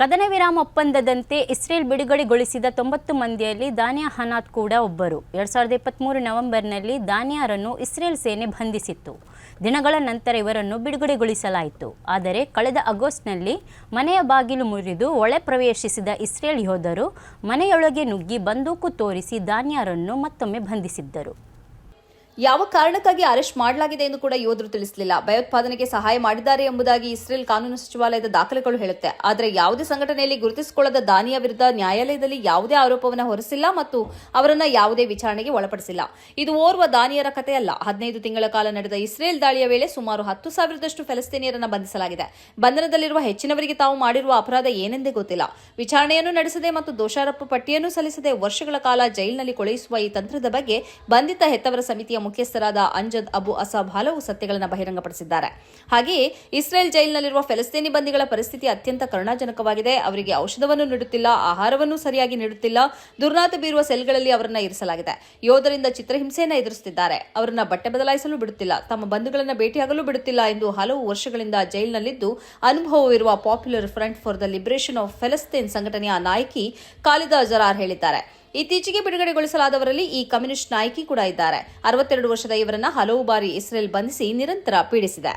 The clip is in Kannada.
ಕದನ ವಿರಾಮ ಒಪ್ಪಂದದಂತೆ ಇಸ್ರೇಲ್ ಬಿಡುಗಡೆಗೊಳಿಸಿದ 90 ಮಂದಿಯಲ್ಲಿ ದಾನಿಯಾ ಹನಾತ್ ಕೂಡ ಒಬ್ಬರು. 2023 ನವೆಂಬರ್ನಲ್ಲಿ ದಾನಿಯಾರನ್ನು ಇಸ್ರೇಲ್ ಸೇನೆ ಬಂಧಿಸಿತ್ತು. ದಿನಗಳ ನಂತರ ಇವರನ್ನು ಬಿಡುಗಡೆಗೊಳಿಸಲಾಯಿತು. ಆದರೆ ಕಳೆದ ಆಗಸ್ಟ್ನಲ್ಲಿ ಮನೆಯ ಬಾಗಿಲು ಮುರಿದು ಒಳ ಪ್ರವೇಶಿಸಿದ ಇಸ್ರೇಲ್ ಯೋಧರು ಮನೆಯೊಳಗೆ ನುಗ್ಗಿ ಬಂದೂಕು ತೋರಿಸಿ ದಾನಿಯಾರನ್ನು ಮತ್ತೊಮ್ಮೆ ಬಂಧಿಸಿದ್ದರು. ಯಾವ ಕಾರಣಕ್ಕಾಗಿ ಅರೆಸ್ಟ್ ಮಾಡಲಾಗಿದೆ ಎಂದು ಕೂಡ ಯೋಧರು ತಿಳಿಸಲಿಲ್ಲ. ಭಯೋತ್ಪಾದನೆಗೆ ಸಹಾಯ ಮಾಡಿದ್ದಾರೆ ಎಂಬುದಾಗಿ ಇಸ್ರೇಲ್ ಕಾನೂನು ಸಚಿವಾಲಯದ ದಾಖಲೆಗಳು ಹೇಳುತ್ತೆ. ಆದರೆ ಯಾವುದೇ ಸಂಘಟನೆಯಲ್ಲಿ ಗುರುತಿಸಿಕೊಳ್ಳದ ದಾನಿಯಾ ವಿರುದ್ಧ ನ್ಯಾಯಾಲಯದಲ್ಲಿ ಯಾವುದೇ ಆರೋಪವನ್ನು ಹೊರಿಸಿಲ್ಲ ಮತ್ತು ಅವರನ್ನ ಯಾವುದೇ ವಿಚಾರಣೆಗೆ ಒಳಪಡಿಸಿಲ್ಲ. ಇದು ಓರ್ವ ದಾನಿಯರ ಕಥೆಯಲ್ಲ. 15 ತಿಂಗಳ ಕಾಲ ನಡೆದ ಇಸ್ರೇಲ್ ದಾಳಿಯ ವೇಳೆ ಸುಮಾರು 10,000ದಷ್ಟು ಫೆಲಸ್ತೀನಿಯರನ್ನು ಬಂಧಿಸಲಾಗಿದೆ. ಬಂಧನದಲ್ಲಿರುವ ಹೆಚ್ಚಿನವರಿಗೆ ತಾವು ಮಾಡಿರುವ ಅಪರಾಧ ಏನೆಂದೇ ಗೊತ್ತಿಲ್ಲ. ವಿಚಾರಣೆಯನ್ನು ನಡೆಸದೆ ಮತ್ತು ದೋಷಾರೋಪ ಪಟ್ಟಿಯನ್ನು ಸಲ್ಲಿಸದೆ ವರ್ಷಗಳ ಕಾಲ ಜೈಲಿನಲ್ಲಿ ಕೊಳೆಯಿಸುವ ಈ ತಂತ್ರದ ಬಗ್ಗೆ ಬಂಧಿತ ಹೆತ್ತವರ ಸಮಿತಿಯ ಮುಖ್ಯಸ್ಥರಾದ ಅಂಜದ್ ಅಬು ಅಸಾಬ್ ಹಲವು ಸತ್ಯಗಳನ್ನು ಬಹಿರಂಗಪಡಿಸಿದ್ದಾರೆ. ಹಾಗೆಯೇ ಇಸ್ರೇಲ್ ಜೈಲಿನಲ್ಲಿರುವ ಫೆಲಸ್ತೀನಿ ಬಂದಿಗಳ ಪರಿಸ್ಥಿತಿ ಅತ್ಯಂತ ಕರುಣಾಜನಕವಾಗಿದೆ. ಅವರಿಗೆ ಔಷಧವನ್ನು ನೀಡುತ್ತಿಲ್ಲ, ಆಹಾರವನ್ನು ಸರಿಯಾಗಿ ನೀಡುತ್ತಿಲ್ಲ, ದುರ್ನಾತ ಬೀರುವ ಸೆಲ್ಗಳಲ್ಲಿ ಅವರನ್ನ ಇರಿಸಲಾಗಿದೆ. ಯೋಧರಿಂದ ಚಿತ್ರಹಿಂಸೆಯನ್ನು ಎದುರಿಸುತ್ತಿದ್ದಾರೆ. ಅವರನ್ನ ಬಟ್ಟೆ ಬದಲಾಯಿಸಲು ಬಿಡುತ್ತಿಲ್ಲ, ತಮ್ಮ ಬಂಧುಗಳನ್ನು ಭೇಟಿಯಾಗಲು ಬಿಡುತ್ತಿಲ್ಲ ಎಂದು ಹಲವು ವರ್ಷಗಳಿಂದ ಜೈಲಿನಲ್ಲಿದ್ದು ಅನುಭವವಿರುವ popular front for the liberation of ಫೆಲಸ್ತೀನ್ ಸಂಘಟನೆಯ ನಾಯಕಿ ಖಾಲಿದಾ ಜರಾರ್ ಹೇಳಿದ್ದಾರೆ. ಇತ್ತೀಚೆಗೆ ಬಿಡುಗಡೆಗೊಳಿಸಲಾದವರಲ್ಲಿ ಈ ಕಮ್ಯುನಿಸ್ಟ್ ನಾಯಕಿ ಕೂಡ ಇದ್ದಾರೆ. 62 ವರ್ಷದ ಇವರನ್ನ ಹಲವು ಬಾರಿ ಇಸ್ರೇಲ್ ಬಂಧಿಸಿ ನಿರಂತರ ಪೀಡಿಸಿದೆ.